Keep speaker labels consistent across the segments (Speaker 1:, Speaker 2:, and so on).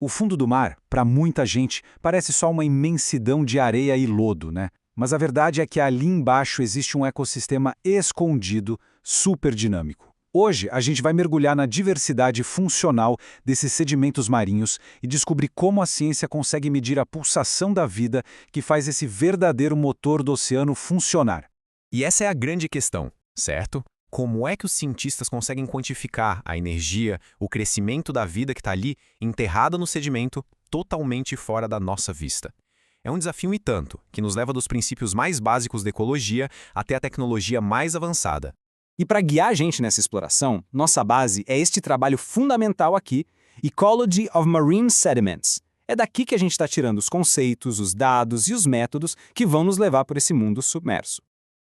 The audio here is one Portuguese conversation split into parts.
Speaker 1: O fundo do mar, para muita gente, parece só uma imensidão de areia e lodo, né? Mas a verdade é que ali embaixo existe um ecossistema escondido, super dinâmico. Hoje, a gente vai mergulhar na diversidade funcional desses sedimentos marinhos e descobrir como a ciência consegue medir a pulsação da vida que faz esse verdadeiro motor do oceano funcionar.
Speaker 2: E essa é a grande questão, certo? Como é que os cientistas conseguem quantificar a energia, o crescimento da vida que está ali, enterrada no sedimento, totalmente fora da nossa vista? É um desafio e tanto, que nos leva dos princípios mais básicos da ecologia até a tecnologia mais avançada.
Speaker 3: E para guiar a gente nessa exploração, nossa base é este trabalho fundamental aqui, Ecology of Marine Sediments. É daqui que a gente está tirando os conceitos, os dados e os métodos que vão nos levar por esse mundo submerso.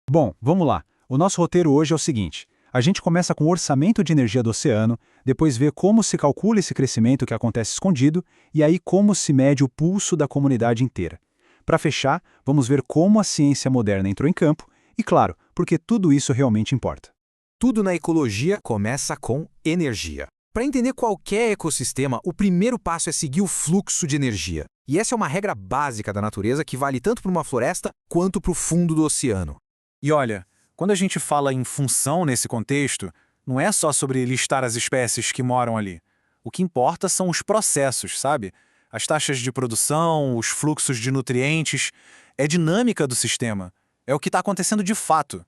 Speaker 1: Bom, vamos lá. O nosso roteiro hoje é o seguinte. A gente começa com o orçamento de energia do oceano, depois vê como se calcula esse crescimento que acontece escondido e aí como se mede o pulso da comunidade inteira. Para fechar, vamos ver como a ciência moderna entrou em campo e, claro, porque tudo isso realmente importa.
Speaker 2: Tudo na ecologia começa com energia. Para entender qualquer ecossistema, o primeiro passo é seguir o fluxo de energia. E essa é uma regra básica da natureza que vale tanto para uma floresta quanto para o fundo do oceano.
Speaker 1: E olha, quando a gente fala em função nesse contexto, não é só sobre listar as espécies que moram ali. O que importa são os processos, sabe? As taxas de produção, os fluxos de nutrientes, é dinâmica do sistema. É o que está acontecendo de fato.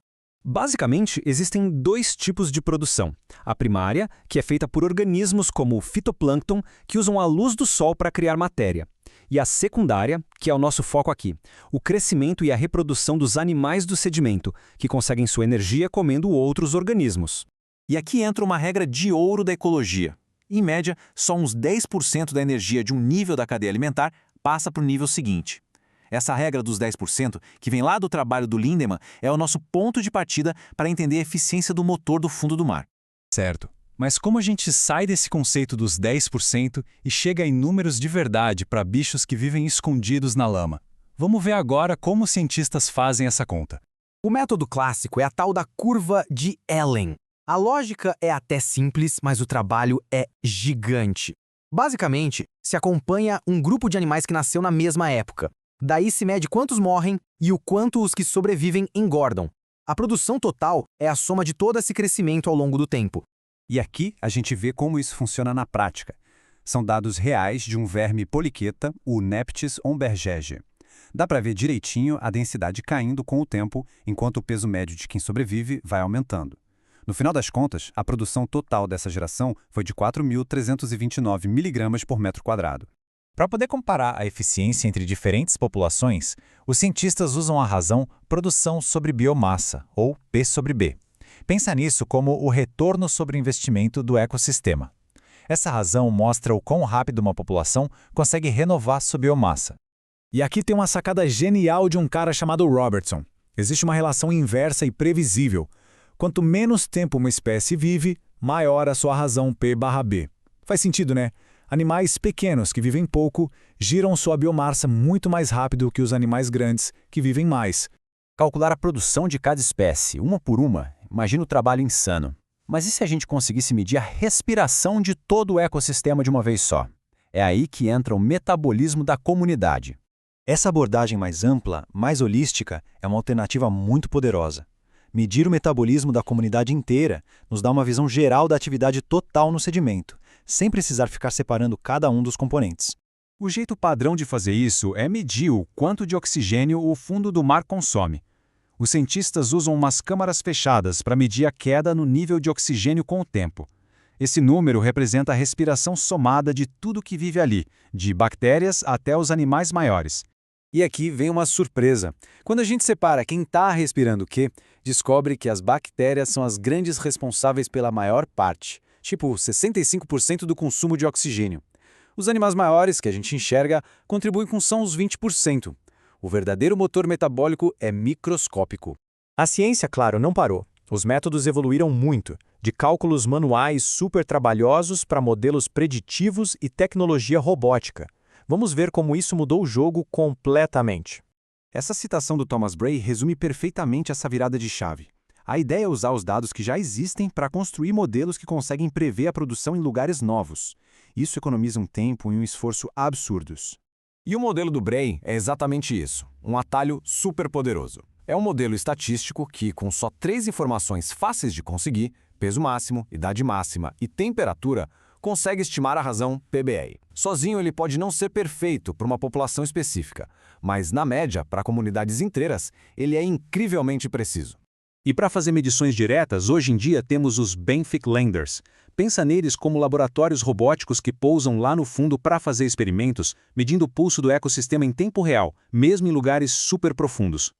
Speaker 3: Basicamente, existem dois tipos de produção. A primária, que é feita por organismos como o fitoplâncton, que usam a luz do sol para criar matéria. E a secundária, que é o nosso foco aqui, o crescimento e a reprodução dos animais do sedimento, que conseguem sua energia comendo outros organismos.
Speaker 1: E aqui entra uma regra de ouro da ecologia. Em média, só uns 10% da energia de um nível da cadeia alimentar passa para o nível seguinte. Essa regra dos 10%, que vem lá do trabalho do Lindemann, é o nosso ponto de partida para entender a eficiência do motor do fundo do mar.
Speaker 4: Certo. Mas como a gente sai desse conceito dos 10% e chega em números de verdade para bichos que vivem escondidos na lama? Vamos ver agora como os cientistas fazem essa conta.
Speaker 2: O método clássico é a tal da curva de Allen. A lógica é até simples, mas o trabalho é gigante. Basicamente, se acompanha um grupo de animais que nasceu na mesma época. Daí se mede quantos morrem e o quanto os que sobrevivem engordam. A produção total é a soma de todo esse crescimento ao longo do tempo.
Speaker 4: E aqui a gente vê como isso funciona na prática. São dados reais de um verme poliqueta, o Neptis ombergege. Dá para ver direitinho a densidade caindo com o tempo, enquanto o peso médio de quem sobrevive vai aumentando. No final das contas, a produção total dessa geração foi de 4.329 mg por metro quadrado. Para poder comparar a eficiência entre diferentes populações, os cientistas usam a razão produção sobre biomassa, ou P sobre B. Pensa nisso como o retorno sobre investimento do ecossistema. Essa razão mostra o quão rápido uma população consegue renovar sua biomassa.
Speaker 1: E aqui tem uma sacada genial de um cara chamado Robertson. Existe uma relação inversa e previsível. Quanto menos tempo uma espécie vive, maior a sua razão P/B. Faz sentido, né? Animais pequenos que vivem pouco giram sua biomassa muito mais rápido que os animais grandes que vivem mais.
Speaker 5: Calcular a produção de cada espécie, uma por uma, imagina o trabalho insano. Mas e se a gente conseguisse medir a respiração de todo o ecossistema de uma vez só? É aí que entra o metabolismo da comunidade. Essa abordagem mais ampla, mais holística, é uma alternativa muito poderosa. Medir o metabolismo da comunidade inteira nos dá uma visão geral da atividade total no sedimento, sem precisar ficar separando cada um dos componentes.
Speaker 1: O jeito padrão de fazer isso é medir o quanto de oxigênio o fundo do mar consome. Os cientistas usam umas câmaras fechadas para medir a queda no nível de oxigênio com o tempo. Esse número representa a respiração somada de tudo que vive ali, de bactérias até os animais maiores. E aqui vem uma surpresa. Quando a gente separa quem está respirando o quê, descobre que as bactérias são as grandes responsáveis pela maior parte, tipo 65% do consumo de oxigênio. Os animais maiores que a gente enxerga contribuem com só uns 20%. O verdadeiro motor metabólico é microscópico.
Speaker 3: A ciência, claro, não parou. Os métodos evoluíram muito, de cálculos manuais super trabalhosos para modelos preditivos e tecnologia robótica. Vamos ver como isso mudou o jogo completamente.
Speaker 1: Essa citação do Thomas Bray resume perfeitamente essa virada de chave. A ideia é usar os dados que já existem para construir modelos que conseguem prever a produção em lugares novos.
Speaker 4: Isso economiza um tempo e um esforço absurdos.
Speaker 6: E o modelo do Bray é exatamente isso, um atalho superpoderoso. É um modelo estatístico que, com só 3 informações fáceis de conseguir, peso máximo, idade máxima e temperatura, consegue estimar a razão PBR. Sozinho ele pode não ser perfeito para uma população específica, mas na média, para comunidades inteiras, ele é incrivelmente preciso.
Speaker 1: E para fazer medições diretas, hoje em dia temos os Benfic Landers. Pensa neles como laboratórios robóticos que pousam lá no fundo para fazer experimentos, medindo o pulso do ecossistema em tempo real, mesmo em lugares super profundos.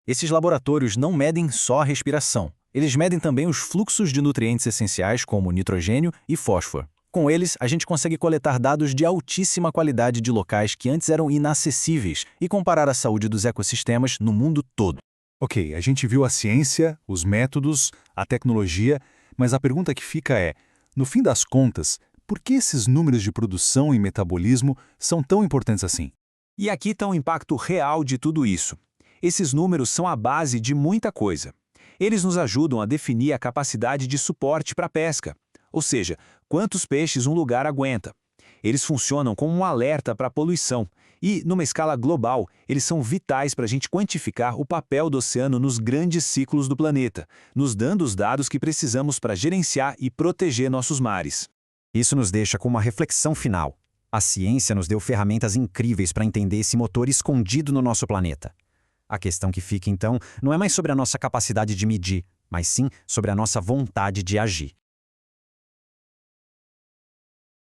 Speaker 5: Esses laboratórios não medem só a respiração. Eles medem também os fluxos de nutrientes essenciais como nitrogênio e fósforo. Com eles, a gente consegue coletar dados de altíssima qualidade de locais que antes eram inacessíveis e comparar a saúde dos ecossistemas no mundo todo.
Speaker 4: Ok, a gente viu a ciência, os métodos, a tecnologia, mas a pergunta que fica é, no fim das contas, por que esses números de produção e metabolismo são tão importantes assim?
Speaker 1: E aqui está o impacto real de tudo isso. Esses números são a base de muita coisa. Eles nos ajudam a definir a capacidade de suporte para a pesca, ou seja, quantos peixes um lugar aguenta. Eles funcionam como um alerta para a poluição e, numa escala global, eles são vitais para a gente quantificar o papel do oceano nos grandes ciclos do planeta, nos dando os dados que precisamos para gerenciar e proteger nossos mares.
Speaker 5: Isso nos deixa com uma reflexão final. A ciência nos deu ferramentas incríveis para entender esse motor escondido no nosso planeta. A questão que fica, então, não é mais sobre a nossa capacidade de medir, mas sim sobre a nossa vontade de agir.